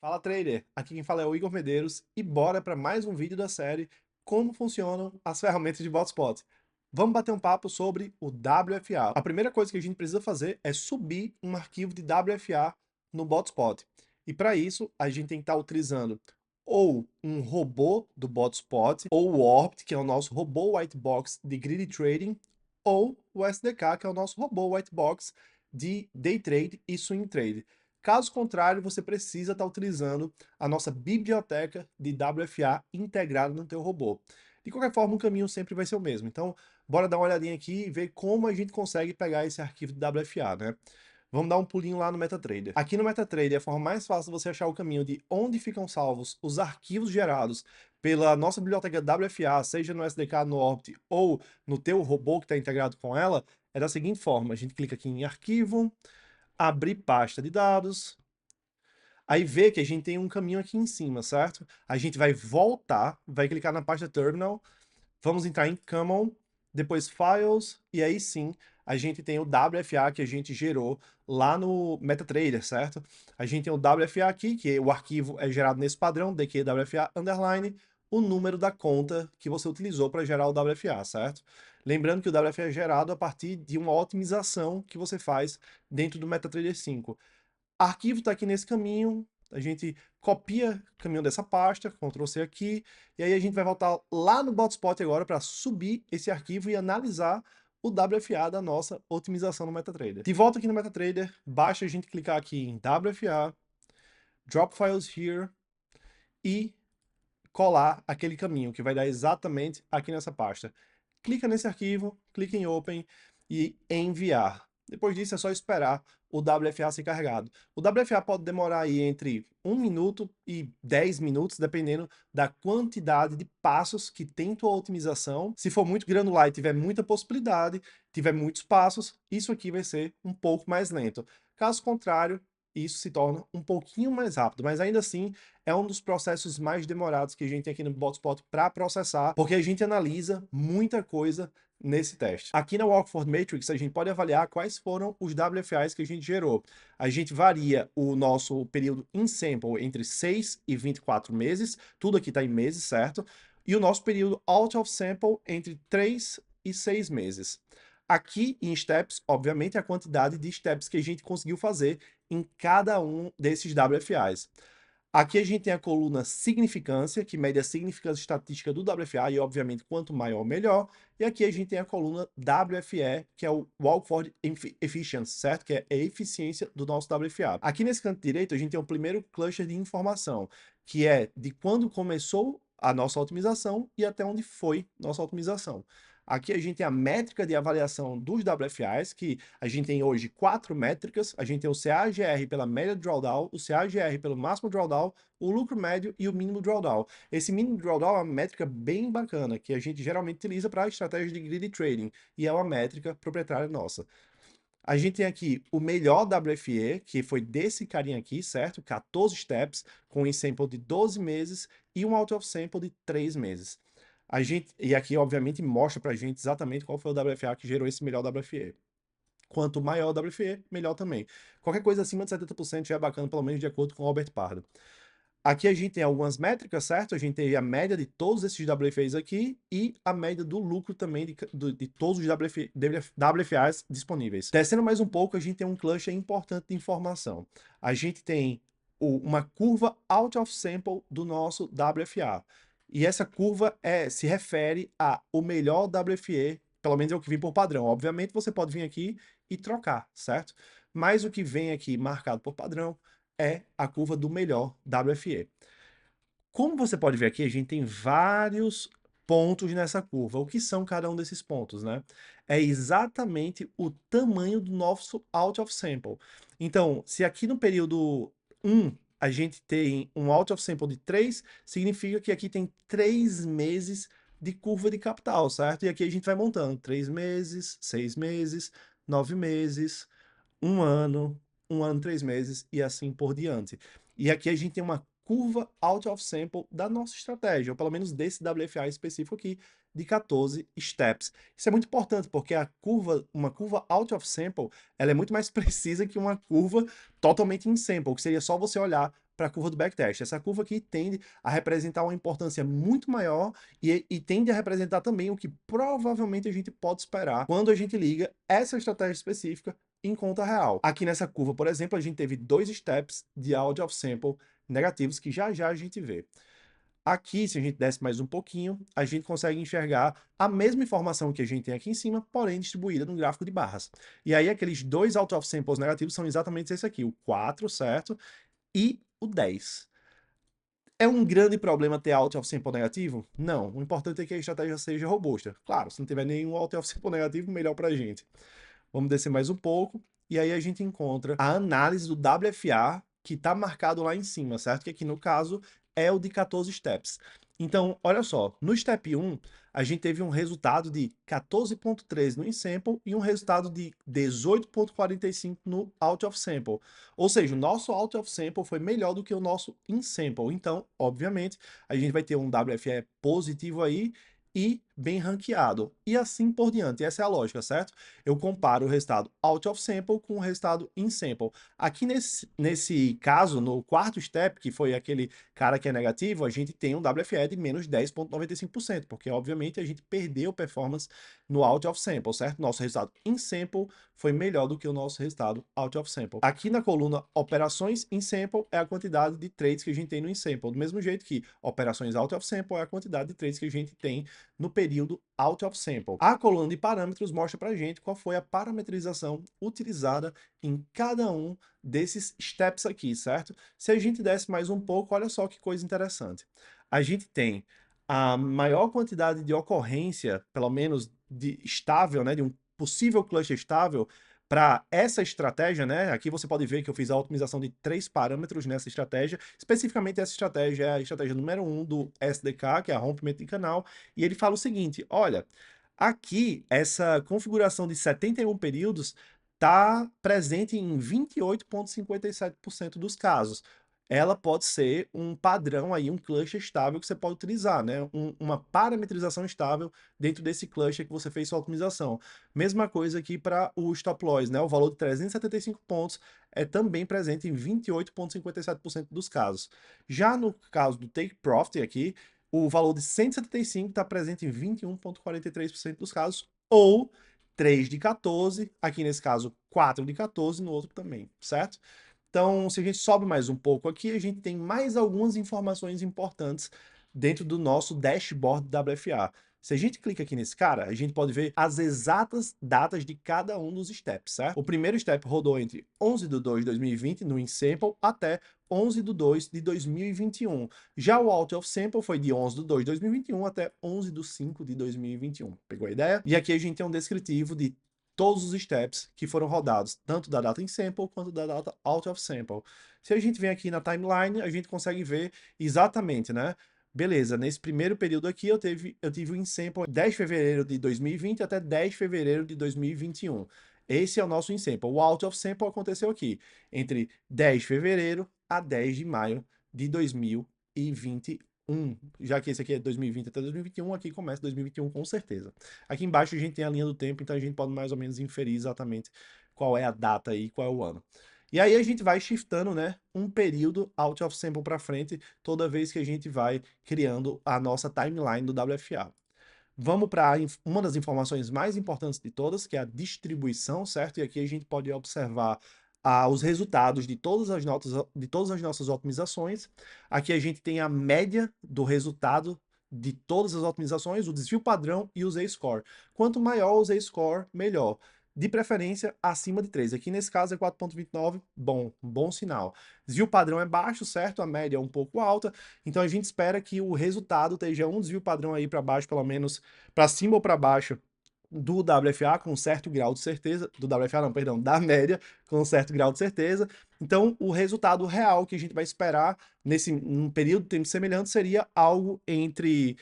Fala trader, aqui quem fala é o Igor Medeiros e bora para mais um vídeo da série Como funcionam as ferramentas de Botspot. Vamos bater um papo sobre o WFA. A primeira coisa que a gente precisa fazer é subir um arquivo de WFA no Botspot. E para isso, a gente tem que estar utilizando ou um robô do Botspot, ou o Orbit, que é o nosso robô white box de Greedy Trading, ou o SDK, que é o nosso robô white box de Day Trade e Swing Trade. Caso contrário, você precisa estar utilizando a nossa biblioteca de WFA integrada no teu robô. De qualquer forma, o caminho sempre vai ser o mesmo. Então, bora dar uma olhadinha aqui e ver como a gente consegue pegar esse arquivo de WFA, né? Vamos dar um pulinho lá no MetaTrader. Aqui no MetaTrader, a forma mais fácil de você achar o caminho de onde ficam salvos os arquivos gerados pela nossa biblioteca WFA, seja no SDK, no Orbit ou no teu robô que está integrado com ela, é da seguinte forma. A gente clica aqui em arquivo, abrir pasta de dados, aí vê que a gente tem um caminho aqui em cima, certo? A gente vai voltar, vai clicar na pasta Terminal, vamos entrar em Common, depois Files, e aí sim a gente tem o WFA que a gente gerou lá no MetaTrader, certo? A gente tem o WFA aqui, que o arquivo é gerado nesse padrão, DQ WFA underline, o número da conta que você utilizou para gerar o WFA, certo? Lembrando que o WFA é gerado a partir de uma otimização que você faz dentro do MetaTrader 5. Arquivo está aqui nesse caminho, a gente copia o caminho dessa pasta, Ctrl C aqui, e aí a gente vai voltar lá no Botspot agora para subir esse arquivo e analisar o WFA da nossa otimização no MetaTrader. De volta aqui no MetaTrader, basta a gente clicar aqui em WFA, Drop Files Here e colar aquele caminho que vai dar exatamente aqui nessa pasta. Clica nesse arquivo, clica em Open e enviar. Depois disso é só esperar o WFA ser carregado. O WFA pode demorar aí entre 1 minuto e 10 minutos, dependendo da quantidade de passos que tem tua otimização. Se for muito granular e tiver muita possibilidade, tiver muitos passos, isso aqui vai ser um pouco mais lento. Caso contrário, isso se torna um pouquinho mais rápido, mas ainda assim é um dos processos mais demorados que a gente tem aqui no Botspot para processar, porque a gente analisa muita coisa nesse teste. Aqui na Walkforward Matrix, a gente pode avaliar quais foram os WFIs que a gente gerou. A gente varia o nosso período in sample entre 6 e 24 meses, tudo aqui está em meses, certo? E o nosso período out of sample entre 3 e 6 meses. Aqui em steps, obviamente, a quantidade de steps que a gente conseguiu fazer em cada um desses WFIs. Aqui a gente tem a coluna significância, que mede a significância estatística do WFA, e obviamente quanto maior, melhor. E aqui a gente tem a coluna WFE, que é o Walkforward Efficiency, certo? Que é a eficiência do nosso WFA. Aqui nesse canto direito a gente tem o primeiro cluster de informação, que é de quando começou a nossa otimização e até onde foi nossa otimização. Aqui a gente tem a métrica de avaliação dos WFIs, que a gente tem hoje 4 métricas. A gente tem o CAGR pela média drawdown, o CAGR pelo máximo drawdown, o lucro médio e o mínimo drawdown. Esse mínimo drawdown é uma métrica bem bacana, que a gente geralmente utiliza para estratégias de greedy trading, e é uma métrica proprietária nossa. A gente tem aqui o melhor WFE, que foi desse carinha aqui, certo? 14 steps, com um sample de 12 meses e um out of sample de 3 meses. E aqui, obviamente, mostra pra gente exatamente qual foi o WFA que gerou esse melhor WFE. Quanto maior o WFE, melhor também. Qualquer coisa acima de 70% já é bacana, pelo menos de acordo com o Robert Pardo. Aqui a gente tem algumas métricas, certo? A gente tem a média de todos esses WFAs aqui e a média do lucro também de todos os WFAs disponíveis. Descendo mais um pouco, a gente tem um cluster importante de informação. A gente tem uma curva out of sample do nosso WFA. E essa curva se refere ao melhor WFE, pelo menos é o que vem por padrão. Obviamente você pode vir aqui e trocar, certo? Mas o que vem aqui marcado por padrão é a curva do melhor WFE. Como você pode ver aqui, a gente tem vários pontos nessa curva. O que são cada um desses pontos, né? É exatamente o tamanho do nosso out of sample. Então, se aqui no período 1 a gente tem um out of sample de 3, significa que aqui tem 3 meses de curva de capital, certo? E aqui a gente vai montando 3 meses, 6 meses, 9 meses, 1 ano, 3 meses e assim por diante. E aqui a gente tem uma curva out of sample da nossa estratégia, ou pelo menos desse WFA específico aqui, de 14 steps. Isso é muito importante, porque uma curva out of sample, ela é muito mais precisa que uma curva totalmente in sample, que seria só você olhar para a curva do backtest. Essa curva aqui tende a representar uma importância muito maior e tende a representar também o que provavelmente a gente pode esperar quando a gente liga essa estratégia específica em conta real. Aqui nessa curva, por exemplo, a gente teve 2 steps de out of sample negativos que já já a gente vê. Aqui, se a gente desce mais um pouquinho, a gente consegue enxergar a mesma informação que a gente tem aqui em cima, porém distribuída no gráfico de barras. E aí aqueles 2 out of samples negativos são exatamente esse aqui, o 4, certo? E o 10. É um grande problema ter out of sample negativo? Não. O importante é que a estratégia seja robusta. Claro, se não tiver nenhum out of sample negativo, melhor pra gente. Vamos descer mais um pouco, e aí a gente encontra a análise do WFA, que está marcado lá em cima, certo? Que aqui no caso é o de 14 steps. Então, olha só, no step 1, a gente teve um resultado de 14.13 no in-sample e um resultado de 18.45 no out of sample. Ou seja, o nosso out of sample foi melhor do que o nosso in-sample. Então, obviamente, a gente vai ter um WFE positivo aí e bem ranqueado. E assim por diante. Essa é a lógica, certo? Eu comparo o resultado out of sample com o resultado in sample. Aqui nesse caso, no quarto step, que foi aquele cara que é negativo, a gente tem um WFE de menos 10,95%, porque obviamente a gente perdeu performance no out of sample, certo? Nosso resultado in sample foi melhor do que o nosso resultado out of sample. Aqui na coluna operações in sample é a quantidade de trades que a gente tem no in sample, do mesmo jeito que operações out of sample é a quantidade de trades que a gente tem no período out of sample. A coluna de parâmetros mostra pra gente qual foi a parametrização utilizada em cada um desses steps aqui, certo? Se a gente desce mais um pouco, olha só que coisa interessante. A gente tem a maior quantidade de ocorrência, pelo menos de estável, né, de um possível cluster estável, para essa estratégia, né? Aqui você pode ver que eu fiz a otimização de 3 parâmetros nessa estratégia. Especificamente, essa estratégia é a estratégia número 1 do SDK, que é a rompimento de canal. E ele fala o seguinte: olha, aqui essa configuração de 71 períodos está presente em 28,57% dos casos. Ela pode ser um padrão aí, um cluster estável que você pode utilizar, né? Uma parametrização estável dentro desse cluster que você fez sua otimização. Mesma coisa aqui para o stop loss, né? O valor de 375 pontos é também presente em 28,57% dos casos. Já no caso do take profit aqui, o valor de 175 está presente em 21,43% dos casos, ou 3 de 14, aqui nesse caso 4 de 14, no outro também, certo? Então, se a gente sobe mais um pouco aqui, a gente tem mais algumas informações importantes dentro do nosso dashboard WFA. Se a gente clica aqui nesse cara, a gente pode ver as exatas datas de cada um dos steps, certo? O primeiro step rodou entre 11 de 2 de 2020 no in-sample até 11 de 2 de 2021. Já o out of sample foi de 11 de 2 de 2021 até 11 de 5 de 2021. Pegou a ideia? E aqui a gente tem um descritivo de todos os steps que foram rodados, tanto da data in sample quanto da data out of sample. Se a gente vem aqui na timeline, a gente consegue ver exatamente, né? Beleza, nesse primeiro período aqui eu tive o in sample 10 de fevereiro de 2020 até 10 de fevereiro de 2021. Esse é o nosso in sample. O out of sample aconteceu aqui, entre 10 de fevereiro a 10 de maio de 2021. Já que esse aqui é 2020 até 2021, aqui começa 2021 com certeza. Aqui embaixo a gente tem a linha do tempo, então a gente pode mais ou menos inferir exatamente qual é a data aí, qual é o ano. E aí a gente vai shiftando, né, um período out of sample para frente, toda vez que a gente vai criando a nossa timeline do WFA. Vamos para uma das informações mais importantes de todas, que é a distribuição, certo? E aqui a gente pode observar os resultados de todas as nossas otimizações. Aqui a gente tem a média do resultado de todas as otimizações, o desvio padrão e o Z-score. Quanto maior o Z-score, melhor. De preferência, acima de 3. Aqui nesse caso é 4,29, bom sinal. Desvio padrão é baixo, certo? A média é um pouco alta, então a gente espera que o resultado esteja um desvio padrão aí para baixo, pelo menos para cima ou para baixo do WFA com um certo grau de certeza, do WFA não, perdão, da média com um certo grau de certeza. Então, o resultado real que a gente vai esperar num período de tempo semelhante seria algo entre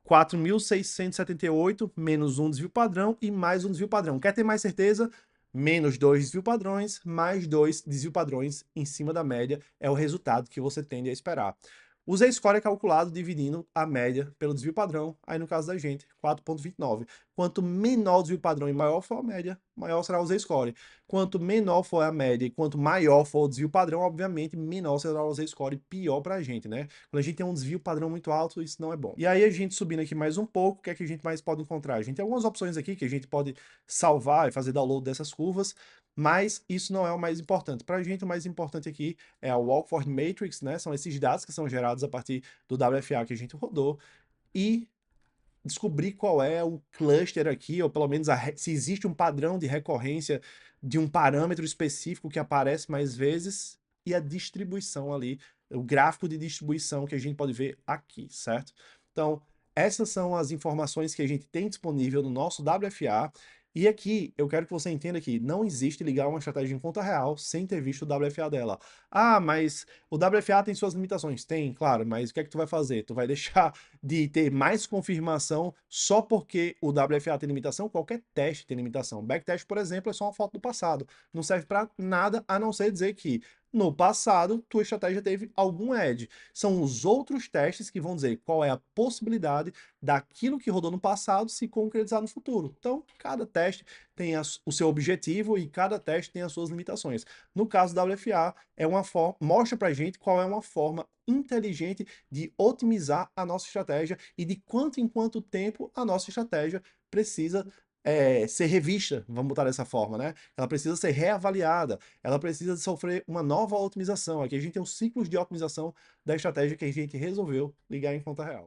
4.678 menos um desvio padrão e mais um desvio padrão. Quer ter mais certeza? Menos 2 desvio padrões, mais 2 desvio padrões em cima da média é o resultado que você tende a esperar. O Z-score é calculado dividindo a média pelo desvio padrão, aí no caso da gente, 4,29. Quanto menor o desvio padrão e maior for a média, maior será o Z-score. Quanto menor for a média e quanto maior for o desvio padrão, obviamente, menor será o Z-score, pior pra gente, né? Quando a gente tem um desvio padrão muito alto, isso não é bom. E aí a gente subindo aqui mais um pouco, o que é que a gente mais pode encontrar? A gente tem algumas opções aqui que a gente pode salvar e fazer download dessas curvas, mas isso não é o mais importante. Para a gente, o mais importante aqui é a Walkforth Matrix, né? São esses dados que são gerados a partir do WFA que a gente rodou, e descobrir qual é o cluster aqui, ou pelo menos se existe um padrão de recorrência de um parâmetro específico que aparece mais vezes, e a distribuição ali, o gráfico de distribuição que a gente pode ver aqui, certo? Então, essas são as informações que a gente tem disponível no nosso WFA, e aqui eu quero que você entenda que não existe ligar uma estratégia em conta real sem ter visto o WFA dela. Ah, mas o WFA tem suas limitações. Tem, claro, mas o que é que tu vai fazer? Tu vai deixar de ter mais confirmação só porque o WFA tem limitação? Qualquer teste tem limitação. Backtest, por exemplo, é só uma foto do passado. Não serve para nada a não ser dizer que no passado tua estratégia teve algum edge. São os outros testes que vão dizer qual é a possibilidade daquilo que rodou no passado se concretizar no futuro. Então, cada teste tem o seu objetivo e cada teste tem as suas limitações. No caso do WFA, é uma forma, mostra pra gente qual é uma forma inteligente de otimizar a nossa estratégia e de quanto em quanto tempo a nossa estratégia precisa ser revista, vamos botar dessa forma, né? Ela precisa ser reavaliada, ela precisa sofrer uma nova otimização. Aqui a gente tem os ciclos de otimização da estratégia que a gente resolveu ligar em conta real.